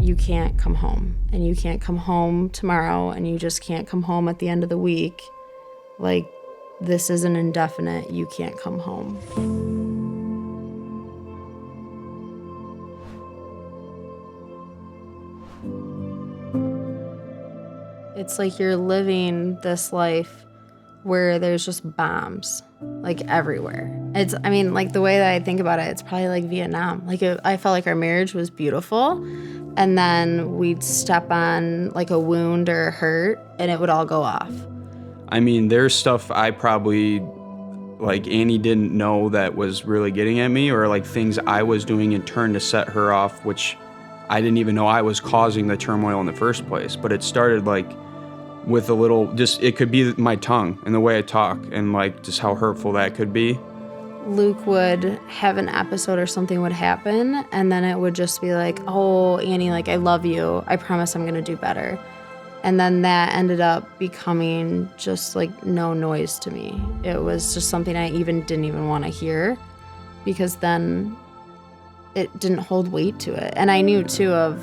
you can't come home, and you can't come home tomorrow, and you just can't come home at the end of the week. Like, this is an indefinite, you can't come home. It's like you're living this life where there's just bombs, like, everywhere. Like, the way that I think about it, it's probably like Vietnam. Like, I felt like our marriage was beautiful, and then we'd step on, like, a wound or a hurt, and it would all go off. I mean, there's stuff I probably, like, Annie didn't know that was really getting at me, or, like, things I was doing in turn to set her off, which I didn't even know I was causing the turmoil in the first place. But it started, like, with a little, just, it could be my tongue and the way I talk, and, like, just how hurtful that could be. Luke would have an episode or something would happen, and then it would just be like, oh, Annie, like, I love you. I promise I'm going to do better. And then that ended up becoming just, like, no noise to me. It was just something I didn't even want to hear, because then it didn't hold weight to it. And I knew, too,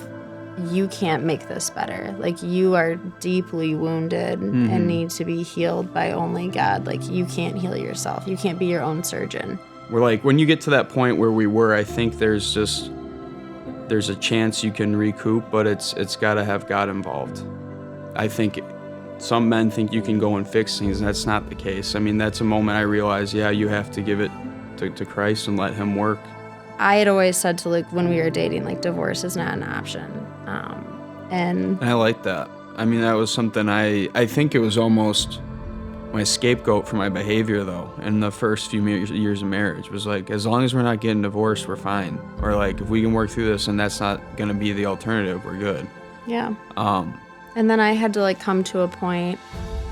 you can't make this better. Like, you are deeply wounded and need to be healed by only God. Like, you can't heal yourself. You can't be your own surgeon. We're like, when you get to that point where we were, I think there's a chance you can recoup, but it's got to have God involved. I think some men think you can go and fix things, and that's not the case. I mean, that's a moment I realized, you have to give it to Christ and let him work. I had always said to Luke when we were dating, like, divorce is not an option. And I like that. I mean, that was something I think it was almost my scapegoat for my behavior, though, in the first few years of marriage. Was like, as long as we're not getting divorced, we're fine. Or, like, if we can work through this and that's not going to be the alternative, we're good. Yeah. And then I had to, like, come to a point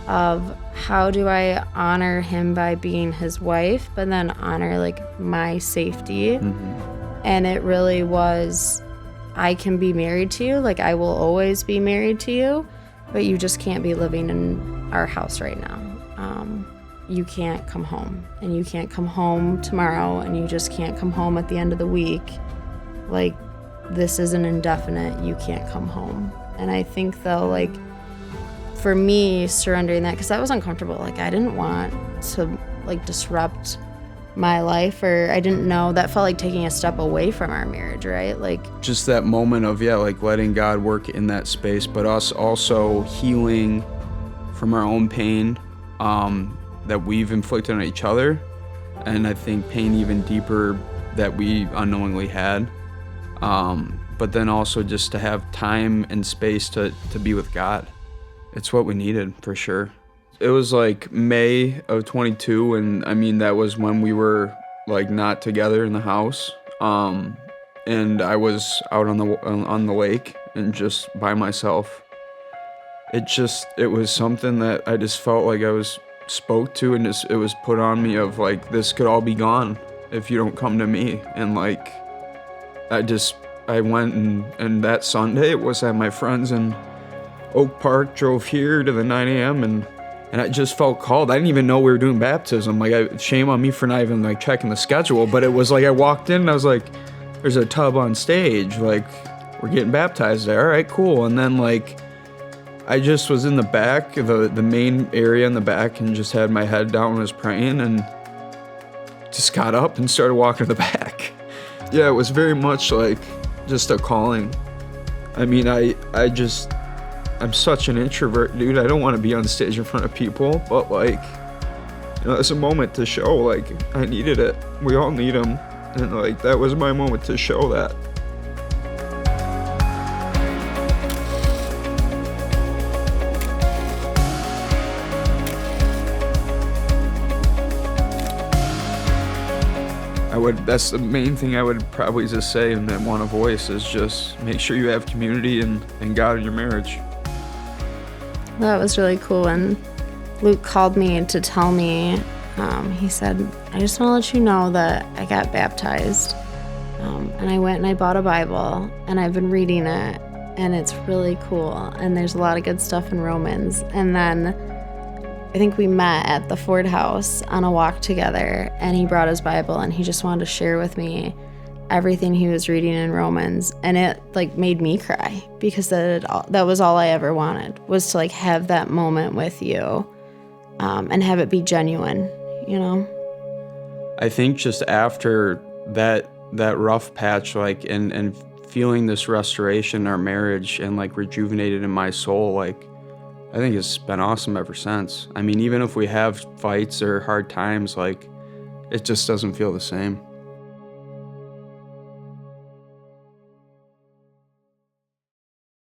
of how do I honor him by being his wife, but then honor, like, my safety. And it really was, I can be married to you, like, I will always be married to you, but you just can't be living in our house right now. You can't come home, and you can't come home tomorrow, and you just can't come home at the end of the week. Like, this is an indefinite, you can't come home. And I think, though, like, for me, surrendering that, because that was uncomfortable. Like, I didn't want to, like, disrupt my life, or I didn't know, that felt like taking a step away from our marriage, right? Like, just that moment of, like, letting God work in that space, but us also healing from our own pain that we've inflicted on each other, and I think pain even deeper that we unknowingly had. But then also just to have time and space to be with God. It's what we needed, for sure. It was like May of 22, and I mean, that was when we were, like, not together in the house. And I was out on the lake and just by myself. It was something that I just felt like I was spoke to, and it was put on me of, like, this could all be gone if you don't come to me. And, like, I went, and that Sunday it was at my friend's in Oak Park, drove here to the 9 a.m. and I just felt called. I didn't even know we were doing baptism. Like, shame on me for not even, like, checking the schedule, but it was like I walked in and I was like, there's a tub on stage, like, we're getting baptized there. All right, cool. And then, like, I just was in the back, the main area in the back, and just had my head down and was praying, and just got up and started walking to the back. Yeah, it was very much like just a calling. I mean, I'm such an introvert, dude. I don't want to be on stage in front of people, but, like, you know, it's a moment to show, like, I needed it. We all need them, and, like, that was my moment to show that. That's the main thing I would probably just say and want a voice, is just make sure you have community and God in your marriage. That was really cool. When Luke called me to tell me, he said, I just want to let you know that I got baptized. And I went and I bought a Bible, and I've been reading it, and it's really cool. And there's a lot of good stuff in Romans. And then I think we met at the Ford house on a walk together, and he brought his Bible, and he just wanted to share with me everything he was reading in Romans, and it like made me cry because that was all I ever wanted, was to like have that moment with you, and have it be genuine, you know? I think just after that rough patch, like, and feeling this restoration in our marriage and like rejuvenated in my soul, like, I think it's been awesome ever since. I mean, even if we have fights or hard times, like, it just doesn't feel the same.